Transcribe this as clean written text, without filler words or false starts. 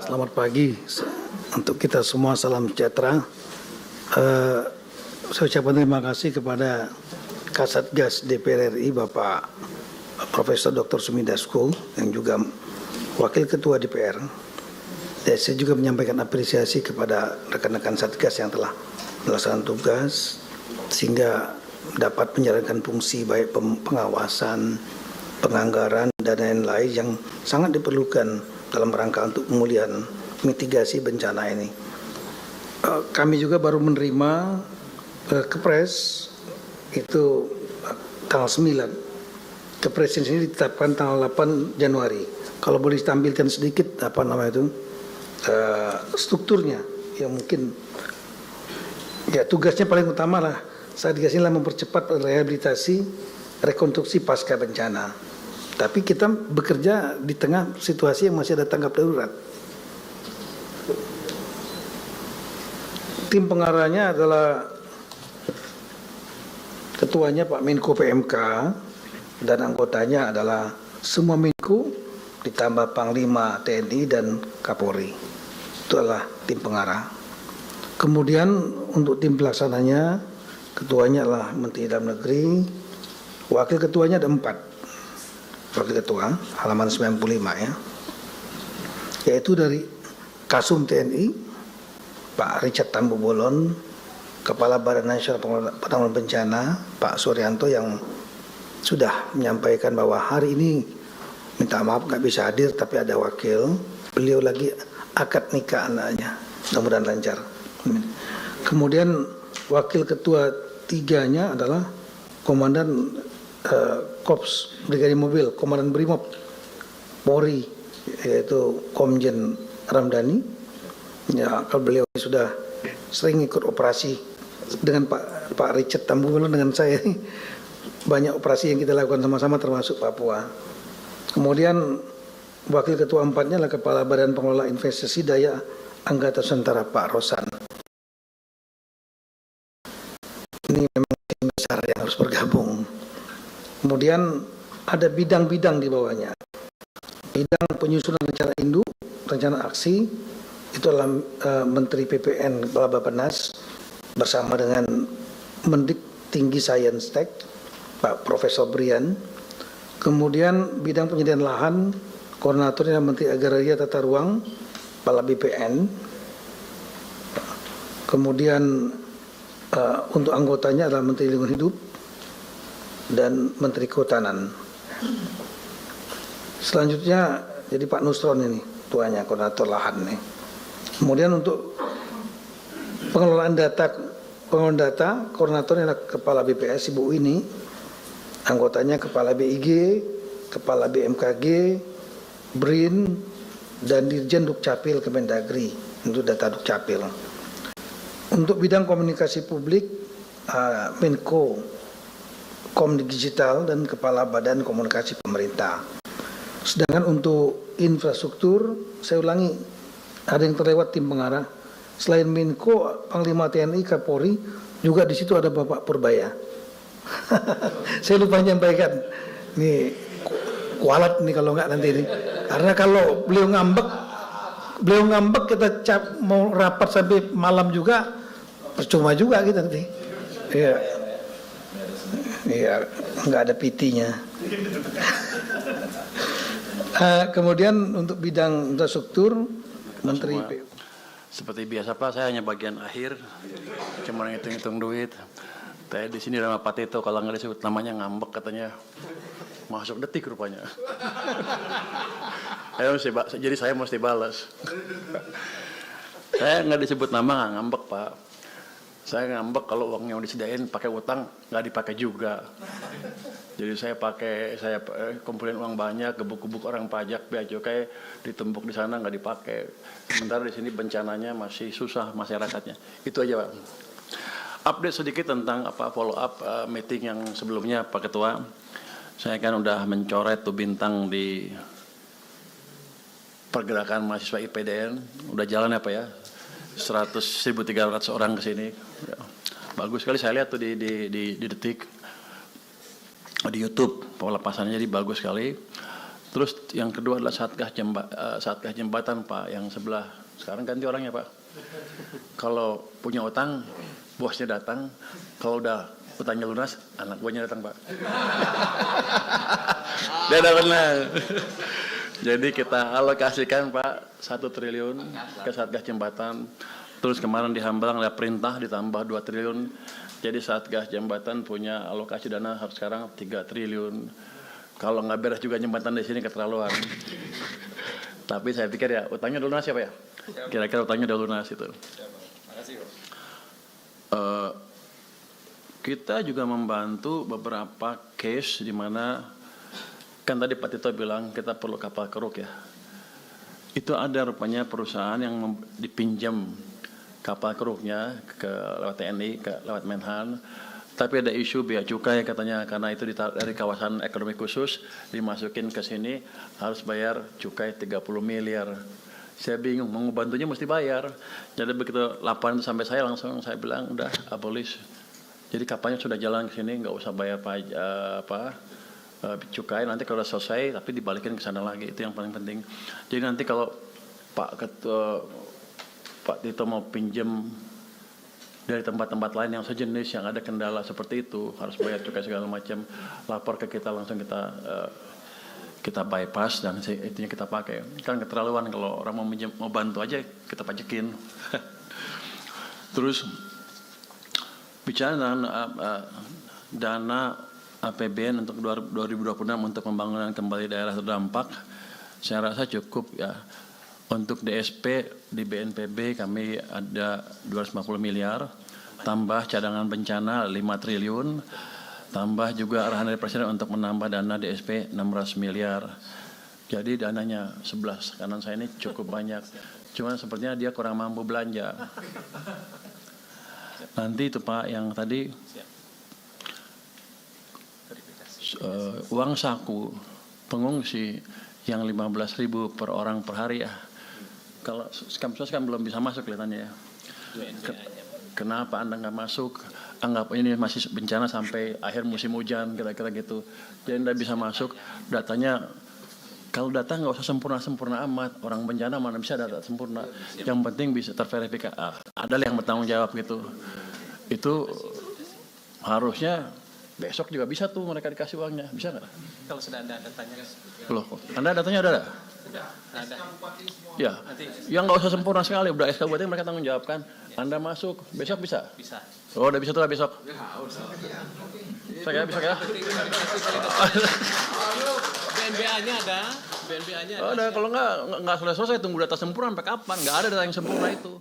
Selamat pagi untuk kita semua, salam sejahtera. Saya ucapkan terima kasih kepada Kasatgas DPR RI Bapak Profesor Dr. Sumi Dasko yang juga Wakil Ketua DPR. Dan saya juga menyampaikan apresiasi kepada rekan-rekan Satgas yang telah melaksanakan tugas sehingga dapat menjalankan fungsi baik pengawasan, penganggaran, dan lain-lain yang sangat diperlukan dalam rangka untuk pemulihan mitigasi bencana ini. Kami juga baru menerima Kepres itu tanggal 9. Kepres ini ditetapkan tanggal 8 Januari. Kalau boleh ditampilkan sedikit strukturnya yang mungkin ya tugasnya paling utama lah Satgas ini mempercepat rehabilitasi rekonstruksi pasca bencana. Tapi kita bekerja di tengah situasi yang masih ada tanggap darurat. Tim pengarahnya adalah ketuanya Pak Menko PMK dan anggotanya adalah semua Menko ditambah Panglima TNI dan Kapolri. Itu adalah tim pengarah. Kemudian untuk tim pelaksananya, ketuanya adalah Menteri Dalam Negeri, wakil ketuanya ada 4. Wakil Ketua, halaman 95 ya, yaitu dari Kasum TNI, Pak Richard Tambu Bolon, Kepala Badan Nasional Penanggulangan Bencana, Pak Suryanto yang sudah menyampaikan bahwa hari ini minta maaf nggak bisa hadir tapi ada wakil, beliau lagi akad nikah anaknya, mudah-mudahan lancar. Kemudian wakil ketua 3-nya adalah Komandan Korps Brigade Mobil, Komandan Brimob Polri, yaitu Komjen Ramdhani. Ya, kalau beliau sudah sering ikut operasi dengan Pak Richard Tambu Bolon dengan saya, banyak operasi yang kita lakukan sama-sama termasuk Papua. Kemudian wakil ketua 4-nya adalah Kepala Badan Pengelola Investasi Daya Anggota Nusantara Pak Rosan. Ini memang tim besar yang harus bergabung. Kemudian ada bidang-bidang di bawahnya. Bidang penyusunan rencana induk, rencana aksi, itu adalah Menteri PPN Kepala Bappenas bersama dengan Mendik Tinggi Sains-Tek Pak Profesor Brian. Kemudian bidang penyediaan lahan, koordinatornya Menteri Agraria Tata Ruang Kepala BPN. Kemudian untuk anggotanya adalah Menteri Lingkungan Hidup dan Menteri Kehutanan. Selanjutnya jadi Pak Nusron ini tuanya, koordinator lahan nih. Kemudian untuk pengelolaan data, koordinatornya adalah Kepala BPS Ibu ini, anggotanya Kepala BIG, Kepala BMKG, BRIN, dan Dirjen Dukcapil Kemendagri untuk data Dukcapil. Untuk bidang komunikasi publik, Menko Digital dan Kepala Badan Komunikasi Pemerintah. Sedangkan untuk infrastruktur, saya ulangi, ada yang terlewat tim pengarah. Selain Menko, Panglima TNI, Kapolri, juga di situ ada Bapak Purbaya. Saya lupa menyampaikan. Nih kualat nih kalau nggak nanti ini. Karena kalau beliau ngambek kita mau rapat sampai malam juga percuma juga gitu nanti. Iya. Iya, nggak ada PT-nya. Kemudian untuk bidang infrastruktur, Menteri PU. Seperti biasa Pak, saya hanya bagian akhir, cuma ngitung-ngitung duit. Saya di sini sama Pak Tito, kalau nggak disebut namanya ngambek katanya, masuk detik rupanya. Jadi saya mesti balas. Saya nggak disebut nama nggak ngambek Pak. Saya ngambek kalau uang yang disediain pakai utang nggak dipakai juga. Jadi saya kumpulin uang banyak, gebuk-gebuk orang pajak, bea cukai ditumpuk di sana nggak dipakai. Sementara di sini bencananya masih susah masyarakatnya. Itu aja Pak. Update sedikit tentang follow up meeting yang sebelumnya Pak Ketua. Saya kan udah mencoret tuh bintang di pergerakan mahasiswa IPDN. Udah jalan ya Pak ya. 1.300 orang ke sini. Ya. Bagus sekali saya lihat tuh di Detik, di YouTube pelepasannya, jadi bagus sekali. Terus yang kedua adalah Satgas Jembatan Pak, yang sebelah. Sekarang ganti orangnya Pak. Kalau punya utang, bosnya datang. Kalau udah utangnya lunas, anak buahnya datang Pak. Dia udah benar. Jadi kita alokasikan Pak 1 triliun ke Satgas Jembatan. Terus kemarin di Hambalang ada perintah ditambah 2 triliun. Jadi Satgas Jembatan punya alokasi dana sekarang 3 triliun. Kalau nggak beres juga jembatan di sini keterlaluan. Tapi saya pikir ya utangnya udah lunas ya Pak ya. Kira-kira utangnya udah lunas itu. Kita juga membantu beberapa case di mana kan tadi Pak Tito bilang kita perlu kapal keruk ya. Itu ada rupanya perusahaan yang dipinjam kapal keruknya lewat TNI, lewat Menhan. Tapi ada isu bea cukai katanya karena itu dari kawasan ekonomi khusus dimasukin ke sini harus bayar cukai 30 miliar. Saya bingung, mau bantunya mesti bayar. Jadi begitu laporan itu sampai saya langsung saya bilang udah abolish. Jadi kapalnya sudah jalan ke sini nggak usah bayar cukai. Nanti kalau sudah selesai tapi dibalikin ke sana lagi, itu yang paling penting. Jadi nanti kalau Pak Tito mau pinjam dari tempat-tempat lain yang sejenis yang ada kendala seperti itu harus bayar cukai segala macam, lapor ke kita langsung kita bypass dan itunya kita pakai. Kan keterlaluan kalau orang mau bantu aja kita pajekin. Terus bicara dana APBN untuk 2026 untuk pembangunan kembali daerah terdampak, saya rasa cukup ya. Untuk DSP di BNPB kami ada 250 miliar, tambah cadangan bencana 5 triliun, tambah juga arahan dari Presiden untuk menambah dana DSP 600 miliar. Jadi dananya 11, kanan saya ini cukup banyak. Cuman sepertinya dia kurang mampu belanja. Nanti itu Pak yang tadi uang saku pengungsi yang 15.000 per orang per hari ya. Kalau Kamsos kan belum bisa masuk kelihatannya ya. Kenapa Anda nggak masuk? Anggap ini masih bencana sampai akhir musim hujan kira-kira gitu. Jadi Anda bisa masuk. Datanya kalau data nggak usah sempurna amat. Orang bencana mana bisa data sempurna. Yang penting bisa terverifikasi. Ada yang bertanggung jawab gitu. Itu harusnya besok juga bisa tuh mereka dikasih uangnya. Bisa nggak? Kalau sudah ada datanya. Loh, Anda datanya udah ada? Ada. Ya, yang nggak usah sempurna sekali, udah SK buatnya mereka tanggung jawab kan. Anda masuk, besok bisa? Bisa. Oh, udah bisa tuh lah besok. Saya besok ya. BNBA-nya ada. BNBA-nya ada. Oh, udah kalau nggak selesai tunggu data sempurna sampai kapan? Nggak ada data yang sempurna itu.